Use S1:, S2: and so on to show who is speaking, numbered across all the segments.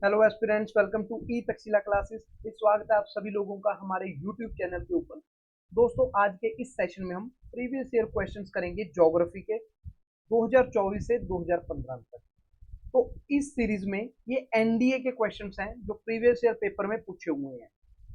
S1: Hello aspirants, welcome to E Takshashila classes. स्वागत है आप सभी लोगों का हमारे यूट्यूब चैनल के ऊपर। दोस्तों, आज के इस सेशन में हम प्रीवियस ईयर क्वेश्चंस करेंगे ज्योग्राफी के 2024 से 2015 तक। तो इस सीरीज में ये एनडीए के क्वेश्चंस हैं जो प्रीवियस ईयर पेपर में पूछे हुए हैं।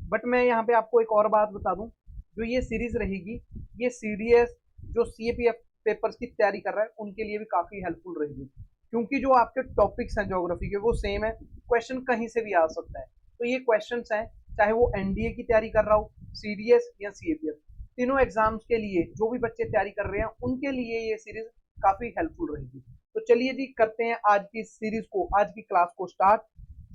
S1: बट मैं यहाँ पे आपको एक और बात बता दूं, जो ये सीरीज रहेगी ये सीडीएस जो सीएपीएफ पेपर्स की तैयारी कर रहा है उनके लिए भी काफी हेल्पफुल रहेगी, क्योंकि जो आपके टॉपिक्स हैं ज्योग्राफी के वो सेम है। क्वेश्चन कहीं से भी आ सकता है। तो ये क्वेश्चंस हैं, चाहे वो एनडीए की तैयारी कर रहा हो, सीडीएस या सीएपीएफ, तीनों एग्जाम्स के लिए जो भी बच्चे तैयारी कर रहे हैं उनके लिए ये सीरीज काफी हेल्पफुल रहेगी। तो चलिए जी, करते हैं आज की सीरीज को, आज की क्लास को स्टार्ट।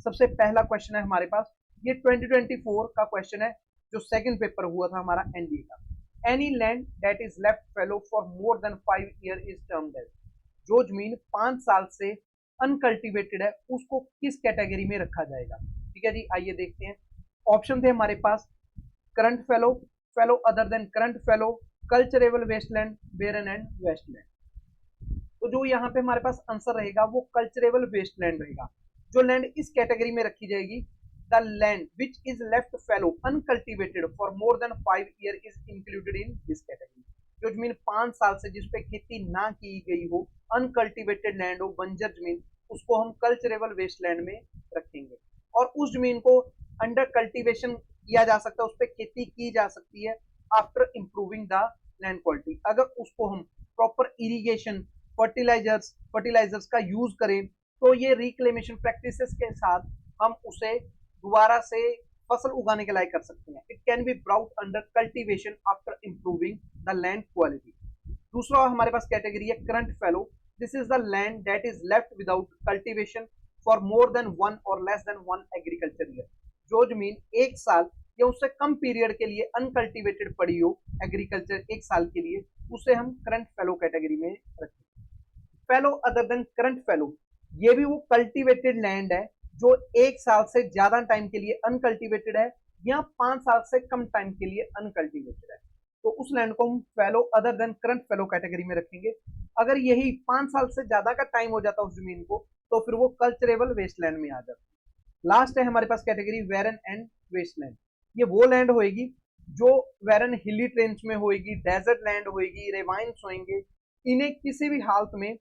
S1: सबसे पहला क्वेश्चन है हमारे पास, ये 2024 का क्वेश्चन है जो सेकंड पेपर हुआ था हमारा एनडीए का। Any land that is left fallow for more than 5 year is termed as. जो जमीन 5 साल से अनकल्टिवेटेड है उसको किस कैटेगरी में रखा जाएगा। ठीक है जी, आइए देखते हैं। ऑप्शन थे हमारे पास current fallow, fallow other than current fallow, culturable wasteland, barren and wasteland. तो जो यहाँ पे हमारे पास आंसर रहेगा वो कल्चरेबल वेस्टलैंड रहेगा। जो लैंड इस कैटेगरी में रखी जाएगी, the land which is left fallow uncultivated for more than 5 year is included in this category. जो जमीन 5 साल से जिस पे खेती ना की गई हो, अनकल्टिवेटेड लैंड हो, बंजर जमीन, उसको हम कल्चरेबल वेस्टलैंड में रखेंगे। और उस जमीन को अंडर कल्टीवेशन किया जा सकता है, उस पर खेती की जा सकती है after improving the land quality. अगर उसको हम प्रॉपर इरिगेशन, फर्टिलाइजर्स का यूज करें तो ये रिक्लेमेशन प्रैक्टिसेस के साथ हम उसे दोबारा से फसल उगाने के लायक कर सकते हैं। It can be brought under cultivation after improving the land quality. दूसरा हमारे पास कैटेगरी है current fallow. This is the land that is left without cultivation for more then 1 और लेस देन 1 एग्रीकल्चर ईयर। जो जमीन 1 साल या उससे कम पीरियड के लिए अनकल्टिवेटेड पड़ी हो, एग्रीकल्चर 1 साल के लिए, उसे हम करंट फैलो कैटेगरी में रखें। फैलो अदर देन करंट फैलो, ये भी वो कल्टीवेटेड लैंड है जो 1 साल से ज्यादा टाइम के लिए अनकल्टिवेटेड है या 5 साल से कम टाइम के लिए अनकल्टिवेटेड है। तो उस लैंड को हम fallow other than current fallow category में रखेंगे। अगर यही 5 साल से ज्यादा का टाइम हो जाता है उस जमीन को, तो फिर वो कल्चरेबल वेस्टलैंड में आ जाती है। लास्ट है हमारे पास कैटेगरी वेरन एंड वेस्टलैंड। ये वो लैंड होएगी जो वेरन हिली ट्रेन्स में होएगी, डेजर्ट लैंड होएगी, रेवाइन्स होंगे। इन्हें किसी भी हालत में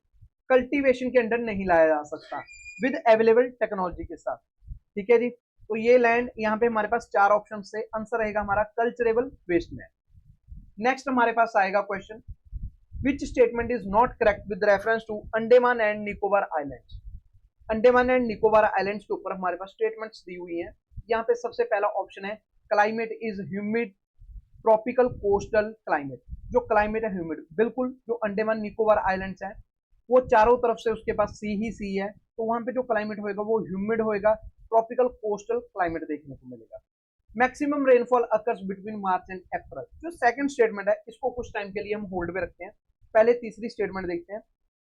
S1: कल्टीवेशन के अंडर नहीं लाया जा सकता विद अवेलेबल टेक्नोलॉजी के साथ। ठीक है जी, तो ये लैंड यहाँ पे हमारे पास 4 ऑप्शन से आंसर रहेगा हमारा कल्चरेबल वेस्टलैंड। नेक्स्ट हमारे पास आएगा question, which statement is not correct with reference to Andaman and Nicobar islands. Andaman and Nicobar islands के ऊपर हमारे पास स्टेटमेंट्स दी हुई हैं। यहाँ पे सबसे पहला ऑप्शन है climate is humid tropical coastal climate. जो क्लाइमेट है ह्यूमिड, बिल्कुल जो अंडमान निकोबार आइलैंड्स हैं वो चारों तरफ से उसके पास सी ही सी है, तो वहां पे जो क्लाइमेट होएगा वो ह्यूमिड होएगा, ट्रॉपिकल कोस्टल क्लाइमेट देखने को मिलेगा। Maximum rainfall occurs between March and April. जो सेकंड स्टेटमेंट है इसको कुछ टाइम के लिए हम होल्ड में रखते हैं, पहले तीसरी स्टेटमेंट देखते हैं।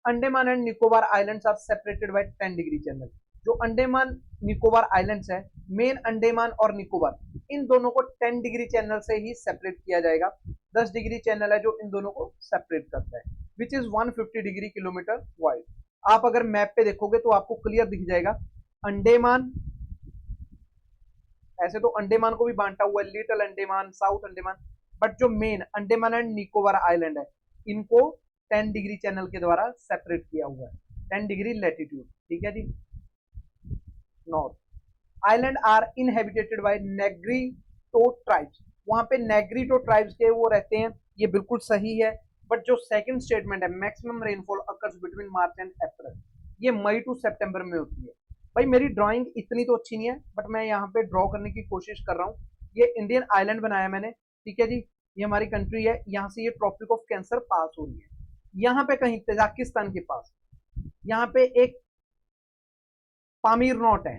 S1: Andaman and Nicobar islands are separated by 10 degree channel. जो अंडमान निकोबार आइलैंड्स है, मेन अंडमान और निकोबार, इन दोनों को 10 डिग्री चैनल से ही सेपरेट किया जाएगा। 10 डिग्री चैनल है जो इन दोनों को सेपरेट करता है, which is 150 degree kilometre wide. आप अगर मैप पे देखोगे तो आपको क्लियर दिख जाएगा अंडमान, ऐसे तो अंडमान को भी बांटा हुआ है, little Andaman, south Andaman, but जो main Andaman and Nicobar island है इनको 10 डिग्री चैनल के द्वारा सेपरेट किया हुआ है, 10 डिग्री लैटिट्यूड। ठीक है जी। North island are inhabited by Negrito tribes. वहां पे नेग्रिटो ट्राइब्स के वो रहते हैं, ये बिल्कुल सही है। बट जो सेकंड स्टेटमेंट है maximum rainfall occurs between March and April, ये मई टू सितंबर में होती है। भाई मेरी ड्राइंग इतनी तो अच्छी नहीं है, बट मैं यहाँ पे ड्रॉ करने की कोशिश कर रहा हूँ। ये इंडियन आइलैंड बनाया मैंने, ठीक है जी, ये हमारी कंट्री है, यहाँ से ये ट्रॉपिक ऑफ कैंसर पास हो रही है। यहाँ पे कहीं तजाकिस्तान के पास यहाँ पे एक पामीर नोट है,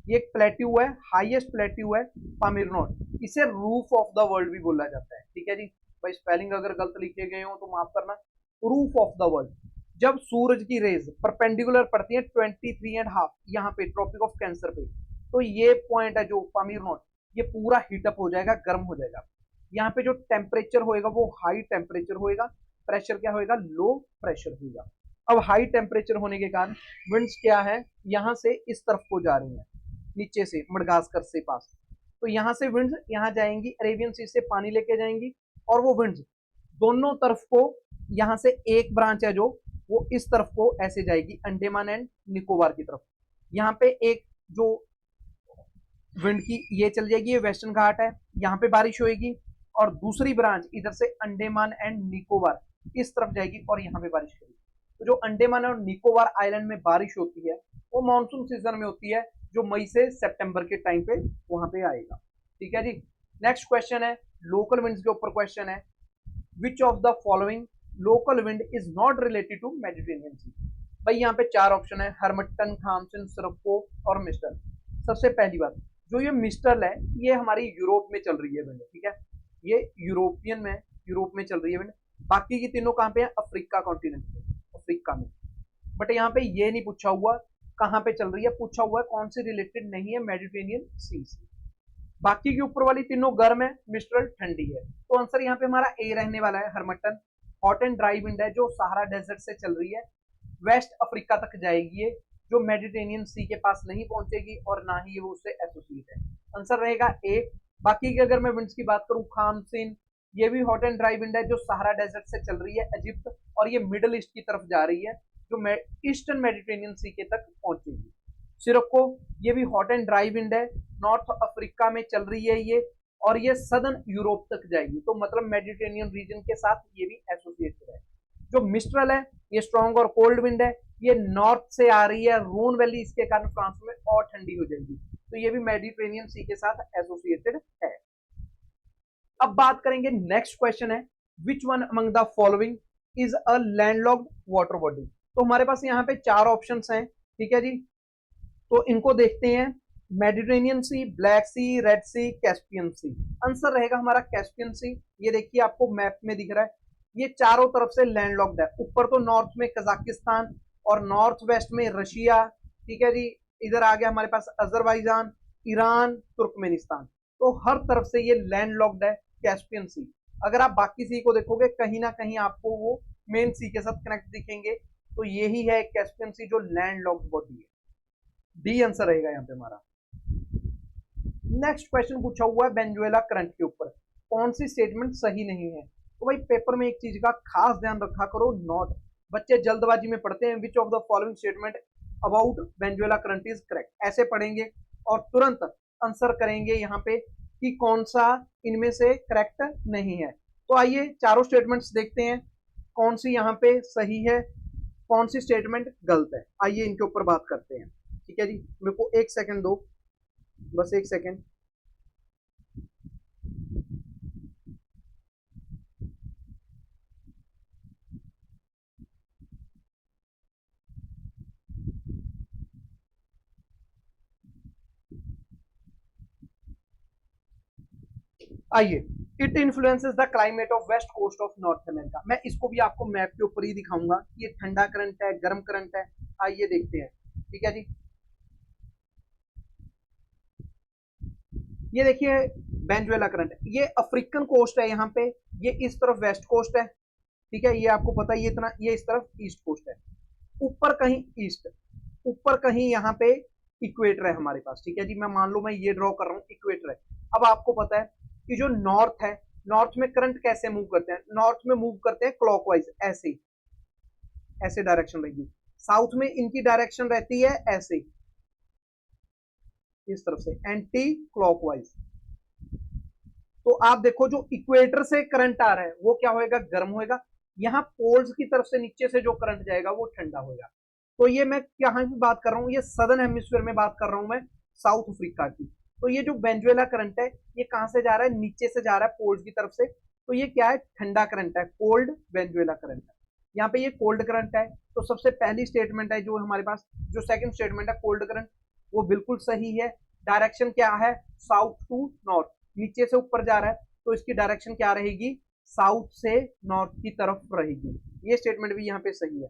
S1: ये एक प्लेट्यू है, हाईएस्ट प्लेट्यू है पामीर नोट। इसे रूफ ऑफ द वर्ल्ड भी बोला जाता है। ठीक है जी, भाई स्पेलिंग अगर गलत लिखे गए हो तो माफ करना। रूफ ऑफ द वर्ल्ड, जब सूरज की रेज परपेंडिकुलर पड़ती है 23.5 यहाँ पे ट्रॉपिक ऑफ कैंसर पे, तो ये पॉइंट है जो पामीर नोट, ये पूरा हीटअप हो जाएगा, गर्म हो जाएगा। यहाँ पे जो टेम्परेचर होएगा वो हाई टेम्परेचर होएगा, प्रेशर क्या होएगा, लो प्रेशर होएगा। अब हाई टेम्परेचर होने के कारण विंड्स क्या है, यहाँ से इस तरफ को जा रही है, नीचे से मडगास्कर से पास। तो यहाँ से विंड्स यहाँ जाएंगी, अरेबियन सी से पानी लेके जाएंगी, और वो विंड्स दोनों तरफ को, यहाँ से एक ब्रांच है जो वो इस तरफ को ऐसे जाएगी अंडमान एंड निकोबार की तरफ। यहाँ पे एक जो विंड की ये चल जाएगी, ये वेस्टर्न घाट है, यहाँ पे बारिश होगी, और दूसरी ब्रांच इधर से अंडमान एंड निकोबार इस तरफ जाएगी और यहाँ पे बारिश करेगी। तो जो अंडमान और निकोबार आइलैंड में बारिश होती है वो मानसून सीजन में होती है, जो मई से सितंबर के टाइम पे वहां पे आएगा। ठीक है जी। नेक्स्ट क्वेश्चन है लोकल विंड्स के ऊपर क्वेश्चन है, which of the following local wind is not related to Mediterranean sea. भाई यहाँ पे चार ऑप्शन है, हरमट्टन, खामसन, सिरक्को और मिस्टर। सबसे पहली बात, जो ये मिस्टर है ये हमारी यूरोप में चल रही है विंड, ठीक है, ये यूरोप में चल रही है विंड। बाकी की तीनों कहाँ पे है, अफ्रीका कॉन्टिनेंट पे, अफ्रीका में। बट यहाँ पे ये नहीं पूछा हुआ कहाँ पे चल रही है, पूछा हुआ है कौन से रिलेटेड नहीं है मेडिटेरेनियन सी से। बाकी के ऊपर वाली तीनों गर्म है, मिस्ट्रल ठंडी है। तो आंसर यहाँ पे हमारा ए रहने वाला है, Harmattan. Hot and dry wind है जो सहारा डेजर्ट से चल रही है, वेस्ट अफ्रीका तक जाएगी, ये जो मेडिटेरेनियन सी के पास नहीं पहुंचेगी और ना ही वो उससे एसोसिएट है। आंसर रहेगा ए। बाकी की अगर मैं विंड्स की बात करूं, खामसिन, ये भी हॉट एंड ड्राई विंड है जो सहारा डेजर्ट से चल रही है इजिप्ट, और ये मिडल ईस्ट की तरफ जा रही है, जो ईस्टर्न मेडिटेरेनियन सी के तक पहुंचेगी। सिरक्को, ये भी हॉट एंड ड्राई विंड है, नॉर्थ अफ्रीका में चल रही है ये, और ये सदर्न यूरोप तक जाएगी, तो मतलब मेडिटेरेनियन रीजन के साथ ये भी एसोसिएटेड है। जो मिस्ट्रल है ये स्ट्रॉन्ग और कोल्ड विंड है, ये नॉर्थ से आ रही है, रोन वैली, इसके कारण फ्रांस में और ठंडी हो जाएगी, तो ये भी मेडिटेरेनियन सी के साथ एसोसिएटेड है। अब बात करेंगे, नेक्स्ट क्वेश्चन है, विच one among the following is a landlocked water body. तो हमारे पास यहाँ पे चार ऑप्शंस हैं, ठीक है जी। तो इनको देखते हैं, मेडिटेरेनियन सी, ब्लैक सी, रेड सी, कैस्पियन सी। आंसर रहेगा हमारा कैस्पियन सी। ये देखिए आपको मैप में दिख रहा है, ये चारों तरफ से लैंडलॉक्ड है। ऊपर तो नॉर्थ में कजाकिस्तान और नॉर्थ वेस्ट में रशिया, ठीक है जी। इधर आ गया हमारे पास अजरबैजान, ईरान, तुर्कमेनिस्तान, तो हर तरफ से ये लैंडलॉक्ड है कैस्पियन सी। अगर आप बाकी सी को देखोगे कहीं ना कहीं आपको वो मेन सी के साथ कनेक्ट दिखेंगे, तो यही है कैस्पियन सी जो लैंडलॉक्ड बॉडी है। डी आंसर रहेगा यहाँ पे हमारा। नेक्स्ट क्वेश्चन पूछा हुआ है वेनेजुएला करंट के ऊपर, कौन सी स्टेटमेंट सही नहीं है। तो भाई पेपर में एक चीज का खास ध्यान रखा करो, नॉट, बच्चे जल्दबाजी में पढ़ते हैं, विच of the following statement about Venezuela current is correct, ऐसे पढ़ेंगे और तुरंत आंसर करेंगे यहाँ पे कि कौन सा इनमें से करेक्ट नहीं है। तो आइए चारों स्टेटमेंट्स देखते हैं, कौन सी यहाँ पे सही है, कौन सी स्टेटमेंट गलत है। आइए इनके ऊपर बात करते हैं, ठीक है जी। मेरे को एक सेकंड दो, बस एक सेकंड। आइए, it influences the climate of west coast of North America. मैं इसको भी आपको मैप के ऊपर ही दिखाऊंगा, ये ठंडा करंट है, गर्म करंट है। आइए देखते हैं, ठीक है जी। ये देखिए वेनेजुएला करंट, ये अफ्रीकन कोस्ट है, यहाँ पे ये इस तरफ वेस्ट कोस्ट है, ठीक है, ये आपको पता है, ये इतना, ये इस तरफ ईस्ट कोस्ट है, ऊपर कहीं ईस्ट, ऊपर कहीं यहाँ पे इक्वेटर है हमारे पास, ठीक है जी। मैं मान लो मैं ये ड्रॉ कर रहा हूँ, इक्वेटर है। अब आपको पता है कि जो नॉर्थ है, नॉर्थ में करंट कैसे मूव करते हैं, नॉर्थ में मूव करते हैं क्लॉकवाइज, ऐसे ऐसे डायरेक्शन रहेगी। साउथ में इनकी डायरेक्शन रहती है ऐसे, इस तरफ से एंटी क्लॉकवाइज। तो आप देखो जो इक्वेटर से करंट आ रहा है वो क्या होएगा, गर्म होएगा। यहाँ पोल्स की तरफ से नीचे से जो करंट जाएगा वो ठंडा होएगा। तो ये मैं यहाँ भी बात कर रहा हूँ, ये सदर्न हेमिस्फीयर में बात कर रहा हूँ मैं, साउथ अफ्रीका की। तो ये जो वेनेजुएला करंट है ये कहां से जा रहा है, नीचे से जा रहा है पोल्स की तरफ से, तो ये क्या है, ठंडा करंट है, कोल्ड वेनेजुएला करंट है। यहाँ पे ये कोल्ड करंट है, तो सबसे पहली स्टेटमेंट है जो हमारे पास, जो सेकंड स्टेटमेंट है कोल्ड करंट, वो बिल्कुल सही है। डायरेक्शन क्या है, साउथ टू नॉर्थ, नीचे से ऊपर जा रहा है, तो इसकी डायरेक्शन क्या रहेगी, साउथ से नॉर्थ की तरफ रहेगी। ये स्टेटमेंट भी यहाँ पे सही है।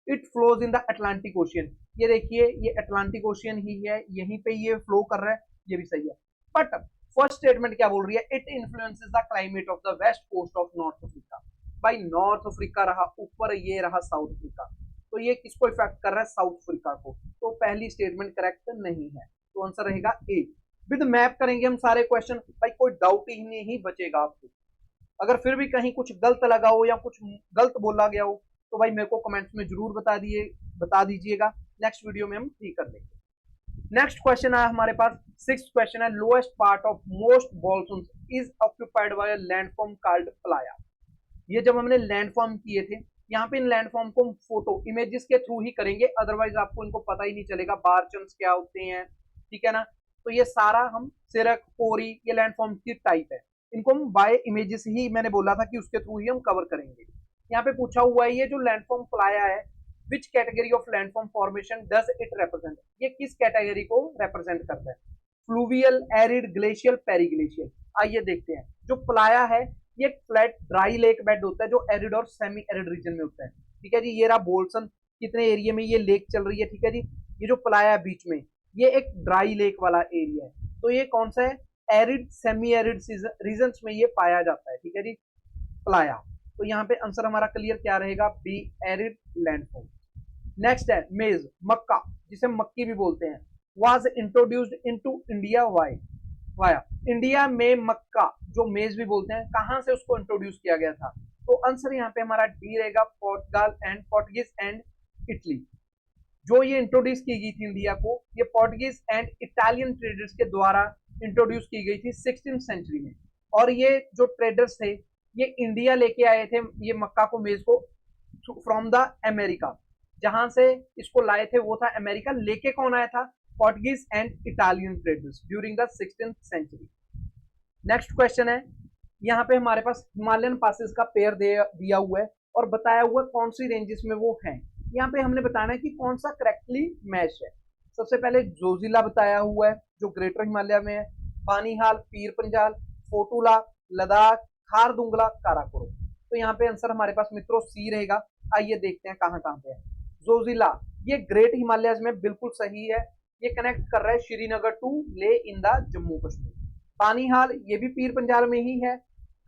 S1: It flows in the Atlantic ocean, ये देखिए ये अटलांटिक ओशियन ही है, यहीं पे ये फ्लो कर रहा है, ये भी सही है। बट फर्स्ट स्टेटमेंट क्या बोल रही है, it influences the climate of the west coast of North Africa. भाई नॉर्थ अफ्रीका रहा ऊपर, ये रहा साउथ अफ्रीका, तो ये किसको इफेक्ट कर रहा है, साउथ अफ्रीका को, तो पहली स्टेटमेंट करेक्ट नहीं है, तो आंसर रहेगा ए। विद मैप करेंगे हम सारे क्वेश्चन, भाई कोई डाउट ही नहीं बचेगा आपको। अगर फिर भी कहीं कुछ गलत लगा हो या कुछ गलत बोला गया हो तो भाई मेरे को कमेंट्स में जरूर बता दीजिएगा, नेक्स्ट वीडियो में हम ठीक कर लेंगे। नेक्स्ट क्वेश्चन है हमारे पास, सिक्स्थ क्वेश्चन है, lowest part of most bolsons is occupied by a landform called playa. ये जब हमने लैंडफॉर्म किए थे, यहाँ पे इन लैंडफॉर्म को हम फोटो इमेजेस के थ्रू ही करेंगे, अदरवाइज आपको इनको पता ही नहीं चलेगा बार चंस क्या होते हैं, ठीक है ना। तो ये सारा हम सिरक पोरी ये लैंडफॉर्म की टाइप है, इनको हम बाय इमेजेस ही, मैंने बोला था कि उसके थ्रू ही हम कवर करेंगे। यहाँ पे पूछा हुआ है ये जो लैंडफॉर्म प्लाया है, which category of landform formation does it represent, ये किस कैटेगरी को रिप्रेजेंट करता है, फ्लूवियल, एरिड, ग्लेशियल, पेरीग्लेशियल। आइए देखते हैं। जो प्लाया है ये फ्लैट ड्राई लेक बेड होता है जो एरिड और सेमी एरिड रीजन में होता है, ठीक है जी। ये रहा बोल्सन, कितने एरिया में ये लेक चल रही है, ठीक है जी। ये जो प्लाया बीच में, ये एक ड्राई लेक वाला एरिया है, तो ये कौन सा है, एरिड सेमी एरिड रीजन्स में ये पाया जाता है, ठीक है जी, प्लाया। तो यहाँ पे आंसर हमारा क्लियर क्या रहेगा, बी, एरिड लैंडफॉर्म। नेक्स्ट है मेज, मक्का, जिसे मक्की भी बोलते हैं, was introduced into India via, India में मक्का जो मेज भी बोलते हैं, कहां से उसको इंट्रोड्यूस किया गया था, तो आंसर यहाँ पे हमारा डी रहेगा, पोर्टुगीज एंड इटली। जो ये इंट्रोड्यूस की गई थी इंडिया को, ये पोर्टुगीज एंड इटालियन ट्रेडर्स के द्वारा इंट्रोड्यूस की गई थी 16th सेंचुरी में। और ये जो ट्रेडर्स थे ये इंडिया लेके आए थे ये मक्का को, मेज को, फ्रॉम द अमेरिका, जहां से इसको लाए थे वो था अमेरिका। लेके कौन आया था, Portuguese and Italian traders during the 16th century. Next question है, यहाँ पे हमारे पास हिमालयन पासेस का पेयर दिया हुआ है और बताया हुआ है कौन सी रेंजेस में वो हैं। यहाँ पे हमने बताना है कि कौन सा करेक्टली मैच है। सबसे पहले जोजिला बताया हुआ है जो ग्रेटर हिमालय में है, बानीहाल, पीर पंजाल, फोटूला, लद्दाख, खारदुंगला, काराकोरम। तो यहाँ पे आंसर हमारे पास मित्रों सी रहेगा। आइए देखते हैं कहाँ कहाँ पे है। जोजिला ये ग्रेट हिमालयज में बिल्कुल सही है, ये कनेक्ट कर रहा है श्रीनगर टू ले इन द जम्मू कश्मीर। बानीहाल ये भी पीर पंजाल में ही है,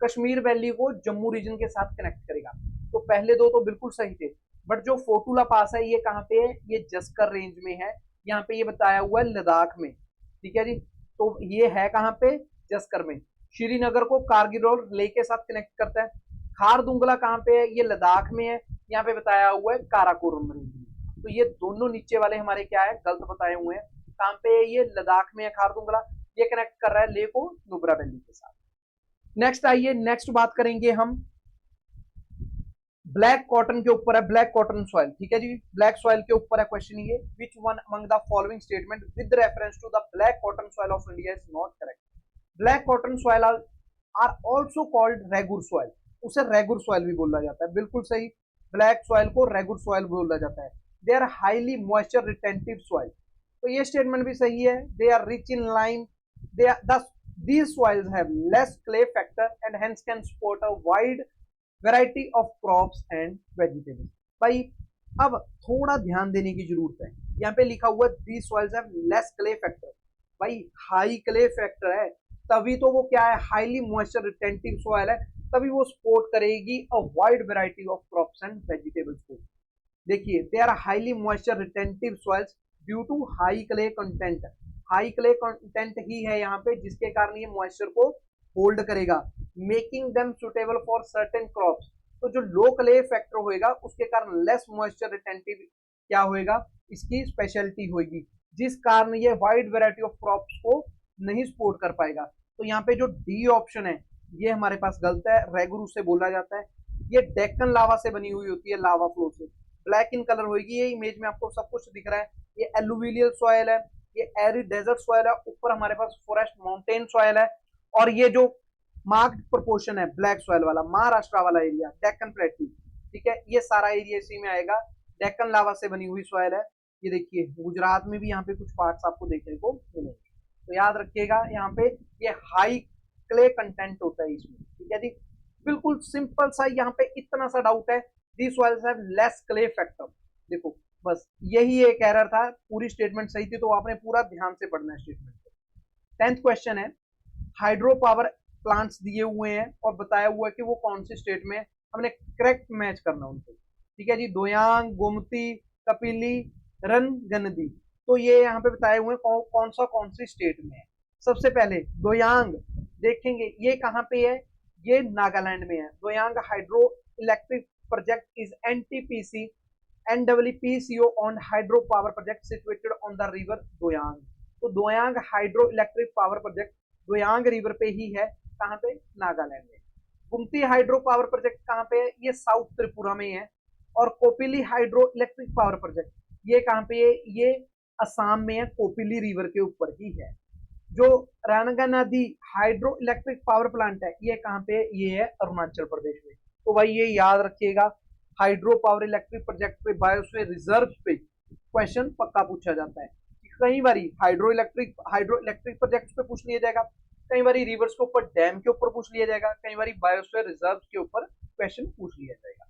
S1: कश्मीर वैली को जम्मू रीजन के साथ कनेक्ट करेगा। तो पहले दो तो बिल्कुल सही थे, बट जो फोटूला पास है ये कहाँ पे है, ये जस्कर रेंज में है। यहाँ पे ये बताया हुआ है लद्दाख में, ठीक है जी। तो ये है कहाँ पे, जस्कर में। श्रीनगर को कारगिल और लेह के साथ कनेक्ट करता है। खारदुंगला कहाँ पे है, ये लद्दाख में है, यहाँ पे बताया हुआ है काराकोरम रेंज में। तो ये दोनों नीचे वाले हमारे क्या है, गलत बताए हुए हैं। कहाँ पे है, ये लद्दाख में है खारदुंगला, ये कनेक्ट कर रहा है लेह को नुब्रा वैली के साथ। नेक्स्ट आइए, नेक्स्ट बात करेंगे हम ब्लैक कॉटन के ऊपर है, ब्लैक कॉटन सॉइल, ठीक है जी। ब्लैक सॉइल के ऊपर है क्वेश्चन ये, which one among the following statement with reference to the black cotton soil of India is not correct. Black cotton soil are also called regur soil, उसे regur soil भी बोला जाता है, बिल्कुल सही। ब्लैक सॉइल को रेगुर सॉइल बोला जाता है। They are highly moisture retentive soil, तो ये स्टेटमेंट भी सही है। They are rich in lime, they are these soils have less clay factor and hence can support a wide variety of crops and vegetables। भाई अब थोड़ा ध्यान देने की जरूरत है, यहाँ पे लिखा हुआ these soils have less clay factor, भाई हाई क्ले फैक्टर है तभी तो वो क्या है, हाईली मॉइस्चर रिटेंटिव सॉइल है, तभी वो सपोर्ट करेगी a wide variety of crops and vegetables को। देखिए they are highly moisture retentive soils due to high clay content, high clay content ही है यहाँ पे जिसके कारण ये मॉइस्चर को होल्ड करेगा, making them suitable for certain crops. तो जो लो क्ले फैक्टर होएगा उसके कारण लेस मॉइस्चर रिटेंटिव क्या होएगा, इसकी स्पेशलिटी होगी, जिस कारण ये वाइड वैरायटी ऑफ क्रॉप्स को नहीं सपोर्ट कर पाएगा। तो यहाँ पे जो डी ऑप्शन है ये हमारे पास गलत है, रेगुरु से बोला जाता है। ये डेक्कन लावा से बनी हुई होती है, लावा फ्लो से, ब्लैक इन कलर होगी। ये इमेज में आपको सब कुछ दिख रहा है। ये एलुविलियल सॉइल है, ये एरिड डेजर्ट सॉइल है, ऊपर हमारे पास फॉरेस्ट माउंटेन सॉइल है, और ये जो मार्क्ड प्रोपोर्शन है ब्लैक सॉइल वाला, महाराष्ट्र वाला एरिया, डेक्कन प्लेट्यू, ठीक है, ये सारा एरिया इसी में आएगा। डेक्कन लावा से बनी हुई सॉइल है। ये देखिए गुजरात में भी यहाँ पे कुछ पार्ट्स आपको देखने को मिलेंगे, तो याद रखिएगा यहाँ पे ये हाई क्ले कंटेंट होता है इसमें, ठीक है जी। बिल्कुल सिंपल सा यहाँ पे इतना सा डाउट है, the soils have less clay factor. देखो बस यही एक एरर था, पूरी स्टेटमेंट सही थी, तो आपने पूरा ध्यान से पढ़ना है स्टेटमेंट को। 10th क्वेश्चन है, हाइड्रो पावर प्लांट्स दिए हुए हैं और बताया हुआ है कि वो कौन सी स्टेट में, हमने करेक्ट मैच करना उनको। ठीक है जी, दोयांग, गोमती, कपिली, रनगनदी। तो ये यहाँ पे बताए हुए कौन सी स्टेट में है। सबसे पहले दोयांग देखेंगे, ये कहाँ पे है, ये नागालैंड में है। Doyang hydro electric project is NTPC NWPCO on hydro power project situated on the river Doyang. तो Doyang hydro electric power project Doyang river पे ही है, कहाँ पे, नागालैंड में। गुमती हाइड्रो पावर प्रोजेक्ट कहाँ पे है, ये साउथ त्रिपुरा में है। और Kopili hydro electric power project ये कहाँ पे है, ये असम में है, कोपिली रिवर के ऊपर ही है। जो रानगनादी हाइड्रो इलेक्ट्रिक पावर प्लांट है, ये कहाँ पे है, ये है अरुणाचल प्रदेश में। तो भाई ये याद रखिएगा, हाइड्रो पावर इलेक्ट्रिक प्रोजेक्ट पे, बायोस्फीयर रिजर्व पे क्वेश्चन पक्का पूछा जाता है। कई बार हाइड्रो इलेक्ट्रिक प्रोजेक्ट पे पूछ लिया जाएगा, कई बार रिवर्स के ऊपर, डैम के ऊपर पूछ लिया जाएगा, कई बार बायोस्फीयर रिजर्व के ऊपर क्वेश्चन पूछ लिया जाएगा।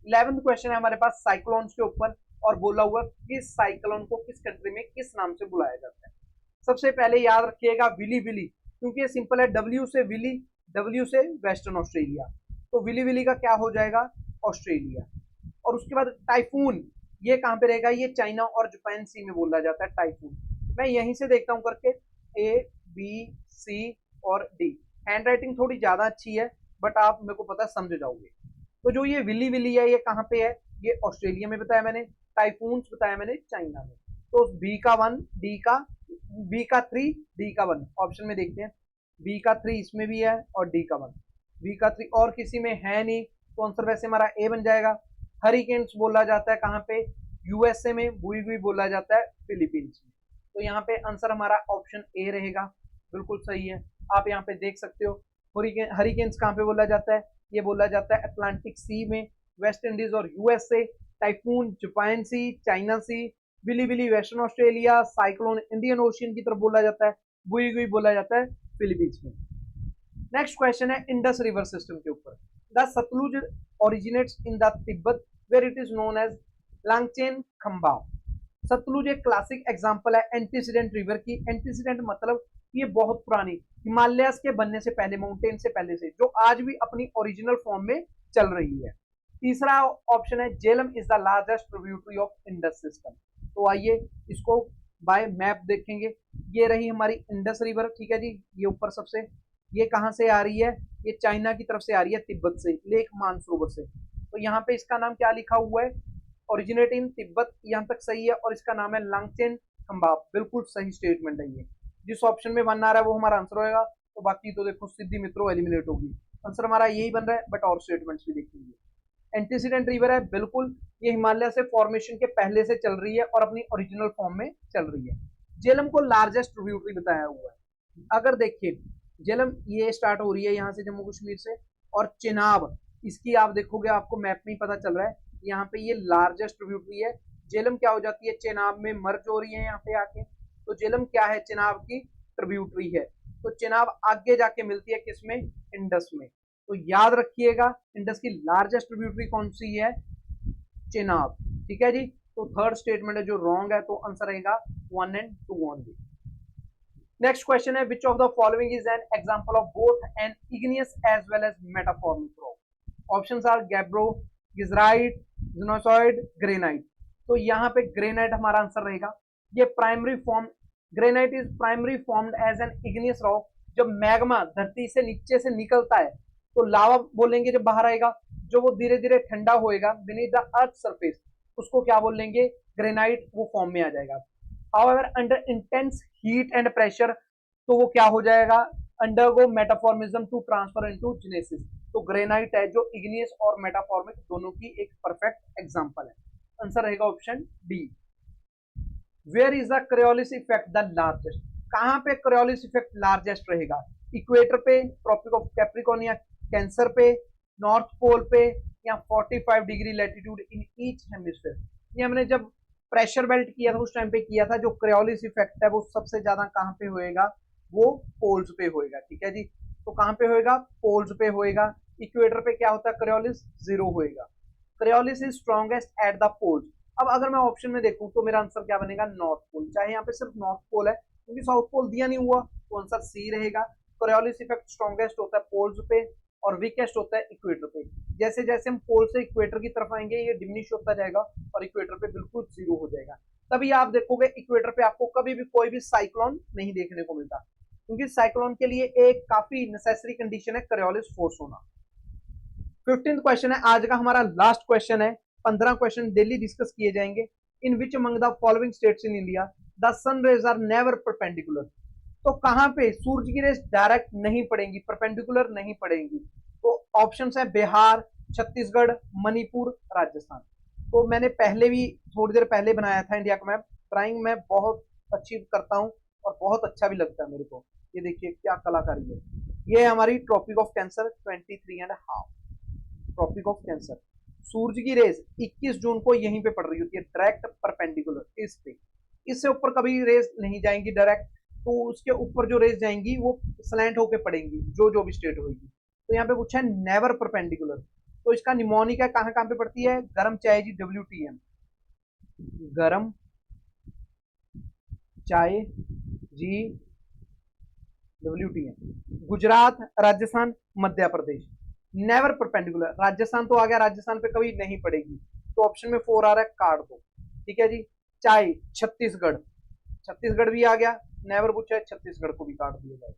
S1: 11th क्वेश्चन है हमारे पास साइक्लोन्स के ऊपर, और बोला हुआ किस साइक्लोन को किस कंट्री में किस नाम से बुलाया जाता है। सबसे पहले याद रखिएगा विली विली, क्योंकि ये सिंपल है, डब्ल्यू से विली, डब्ल्यू से वेस्टर्न ऑस्ट्रेलिया, तो विली विली का क्या हो जाएगा, ऑस्ट्रेलिया। और उसके बाद टाइफून, ये कहाँ पे रहेगा, ये चाइना और जापान सी में बोला जाता है टाइफून। मैं यहीं से देखता हूँ करके, ए बी सी और डी। हैंड राइटिंग थोड़ी ज्यादा अच्छी है, बट आप मेरे को पता समझ जाओगे। तो जो ये विली विली है, ये कहाँ पे है, ये ऑस्ट्रेलिया में बताया मैंने, टाइफून्स बताया मैंने चाइना में। तो बी का 1, बी का 3, डी का 1 ऑप्शन में देखते हैं। बी का 3 इसमें भी है और डी का 1, बी का 3 और किसी में है नहीं, तो आंसर वैसे हमारा ए बन जाएगा। हरिकेन्स बोला जाता है कहाँ पे, यूएसए में, बुई बोला जाता है फिलीपींस में। तो यहाँ पे आंसर हमारा ऑप्शन ए रहेगा, बिल्कुल सही है। आप यहाँ पे देख सकते हो हरिकेन्स कहाँ पे बोला जाता है, ये बोला जाता है अटलांटिक सी में, वेस्ट इंडीज और USA, typhoon Japan sea, China sea, willy willy western Australia, cyclone Indian ocean की तरफ बोला जाता है, बुई बोला जाता है फिलीपींस में। नेक्स्ट क्वेश्चन है इंडस रिवर सिस्टम के ऊपर। The Sutlej originates in the Tibet where it is known as Langchen Khambab. Sutlej एक क्लासिक एग्जांपल है एंटीसीडेंट रिवर की। एंटीसीडेंट मतलब ये बहुत पुरानी, हिमालयस के बनने से पहले, माउंटेन से पहले से, जो आज भी अपनी ओरिजिनल फॉर्म में चल रही है। तीसरा ऑप्शन है Jhelum is the largest tributary of Indus system. तो आइए इसको बाय मैप देखेंगे। ये रही हमारी इंडस रिवर, ठीक है जी, ये ऊपर सबसे, ये कहाँ से आ रही है, ये चाइना की तरफ से आ रही है, तिब्बत से, लेक मानसरोवर से। तो यहाँ पे इसका नाम क्या लिखा हुआ है, ओरिजिनेट इन तिब्बत, यहाँ तक सही है। और इसका नाम है लांगचेन खंबाब, बिल्कुल सही स्टेटमेंट है ये। जिस ऑप्शन में 1 आ रहा है वो हमारा आंसर होगा। तो बाकी तो देखो सिद्धि मित्रों एलिमिनेट होगी, आंसर हमारा यही बन रहा है, बट और स्टेटमेंट्स भी देखेंगे। एंटीसीडेंट रिवर है, बिल्कुल ये हिमालय से फॉर्मेशन के पहले से चल रही है और अपनी ओरिजिनल फॉर्म में चल रही है। जेलम को लार्जेस्ट ट्रिब्यूटरी बताया हुआ है। अगर देखिए जेलम ये स्टार्ट हो रही है यहाँ से जम्मू कश्मीर से, और चेनाब इसकी आप देखोगे आपको मैप में ही पता चल रहा है, यहाँ पे ये लार्जेस्ट ट्रिब्यूटरी है। जेलम क्या हो जाती है, चेनाब में मर्ज हो रही है यहाँ पे आके। तो जेलम क्या है, चेनाब की ट्रिब्यूटरी है। तो चेनाब आगे जाके मिलती है किसमें, इंडस में। तो याद रखिएगा इंडस की लार्जेस्ट ट्रिब्यूटरी कौन सी है, चेनाब, ठीक है जी। तो थर्ड स्टेटमेंट है जो रॉन्ग है, तो आंसर रहेगा 1 and 2 ओनली। नेक्स्ट क्वेश्चन है which of the following is an example of both an igneous as well as metamorphic rock. Options are gabbro, geyserite, gneissoid, granite. तो यहाँ पे ग्रेनाइट हमारा आंसर रहेगा। ये primary form, granite is primary formed as an igneous rock. जब magma धरती से नीचे से निकलता है तो लावा बोलेंगे, जब बाहर आएगा, जो वो धीरे धीरे ठंडा होएगा बीनीथ द अर्थ सरफेस, उसको क्या बोलेंगे, ग्रेनाइट, वो फॉर्म में आ जाएगा। However under intense heat and pressure, तो वो क्या हो जाएगा, अंडरगो मेटाफॉर्मिज्म टू ट्रांसफर इनटू जिनेसिस। तो ग्रेनाइट है जो इग्नियस और मेटाफॉर्मिक दोनों की एक परफेक्ट एग्जांपल है। आंसर रहेगा option D. Where is the Coriolis effect the largest. कहां पे क्रियोलिस इफेक्ट लार्जेस्ट रहेगा, इक्वेटर पे, ट्रॉपिक ऑफ कैप्रिकॉर्न या कैंसर पे, नॉर्थ पोल पे, या 45 degree latitude in each hemisphere. ये हमने जब प्रेशर बेल्ट किया था उस टाइम पे किया था। जो क्रियोलिस इफेक्ट है वो सबसे ज्यादा कहां पे होएगा, वो पोल्स पे होएगा, ठीक है जी। तो कहां पे होएगा, पोल्स पे होएगा। इक्वेटर पे क्या होता है, क्रियोलिस 0 होएगा। Coriolis is strongest at the poles. अब अगर मैं ऑप्शन में देखूं तो मेरा आंसर क्या बनेगा, नॉर्थ पोल। चाहे यहाँ पे सिर्फ नॉर्थ पोल है, क्योंकि साउथ पोल दिया नहीं हुआ, तो आंसर सी रहेगा। क्रियोलिस इफेक्ट स्ट्रॉन्गेस्ट होता है पोल्स पे, और वीकेस्ट होता है इक्वेटर पे। जैसे जैसे हम पोल से इक्वेटर की तरफ आएंगे ये डिमिनिश होता जाएगा और इक्वेटर पे बिल्कुल जीरो हो जाएगा। तभी आप देखोगे इक्वेटर पे आपको कभी भी कोई भी साइक्लोन नहीं देखने को मिलता, क्योंकि साइक्लोन के लिए एक काफी नेसेसरी कंडीशन है कोरियोलिस फोर्स होना। 15th क्वेश्चन है आज का हमारा लास्ट क्वेश्चन है। 15 क्वेश्चन डेली डिस्कस किए जाएंगे। In which among the following states in India the sun rays are never perpendicular. तो कहां पे सूरज की रेज डायरेक्ट नहीं पड़ेंगी, परपेंडिकुलर नहीं पड़ेंगी? तो ऑप्शंस है बिहार, छत्तीसगढ़, मणिपुर, राजस्थान। तो मैंने पहले भी थोड़ी देर पहले बनाया था इंडिया का मैप। ड्राइंग मैं बहुत अच्छी करता हूं और बहुत अच्छा भी लगता है मेरे को। ये देखिए क्या कलाकारी है। ये है हमारी tropic of cancer 23.5 tropic of cancer. सूरज की रेज 21 जून को यहीं पे पड़ रही होती है डायरेक्ट परपेंडिकुलर इस पे। इससे ऊपर कभी रेज नहीं जाएंगी डायरेक्ट, तो उसके ऊपर जो रेज जाएंगी वो स्लैंट होके पड़ेंगी जो भी स्टेट होगी। तो यहाँ पे पूछा है नेवर परपेंडिकुलर, तो इसका निमोनिक है कहां कहां पे पड़ती है? गरम चाय जी WTM, गरम चाय जी WTM, Gujarat, Rajasthan, Madhya Pradesh. Never perpendicular Rajasthan तो आ गया, राजस्थान पे कभी नहीं पड़ेगी, तो ऑप्शन में 4 आ रहा है, काट दो। ठीक है जी। चाय छत्तीसगढ़, छत्तीसगढ़ भी आ गया, नेवर पूछा है, छत्तीसगढ़ को भी काट दिया जाए।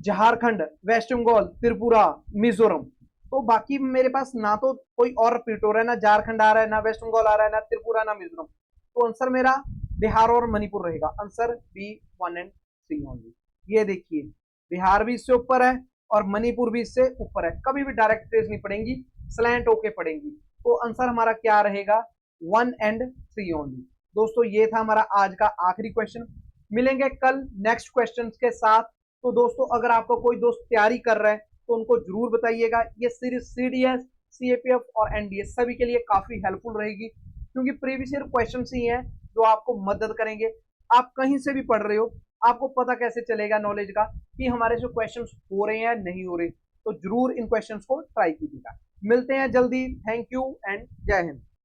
S1: झारखंड, वेस्ट बंगाल, त्रिपुरा, मिजोरम। तो बाकी मेरे पास ना तो कोई और रिपीट हो रहा है, ना झारखंड आ रहा है, ना वेस्ट बंगाल आ रहा है, ना त्रिपुरा, ना मिजोरम। तो आंसर मेरा बिहार और मणिपुर रहेगा। Answer B 1 and 3 only. ये देखिए बिहार भी इससे ऊपर है और मणिपुर भी इससे ऊपर है, कभी भी डायरेक्ट रेज नहीं पड़ेंगी, स्लैंट होके पड़ेंगी। तो आंसर हमारा क्या रहेगा? 1 एंड 3 ओनली। दोस्तों ये था हमारा आज का आखिरी क्वेश्चन। मिलेंगे कल नेक्स्ट क्वेश्चन के साथ। तो दोस्तों अगर आपका कोई दोस्त तैयारी कर रहा है तो उनको जरूर बताइएगा। ये सीरीज CDS, CAPF और NDS सभी के लिए काफी हेल्पफुल रहेगी, क्योंकि प्रीवियस ईयर क्वेश्चन ही हैं जो आपको मदद करेंगे। आप कहीं से भी पढ़ रहे हो, आपको पता कैसे चलेगा नॉलेज का कि हमारे जो क्वेश्चंस हो रहे हैं नहीं हो रहे। तो जरूर इन क्वेश्चंस को ट्राई कीजिएगा। मिलते हैं जल्दी। थैंक यू एंड जय हिंद।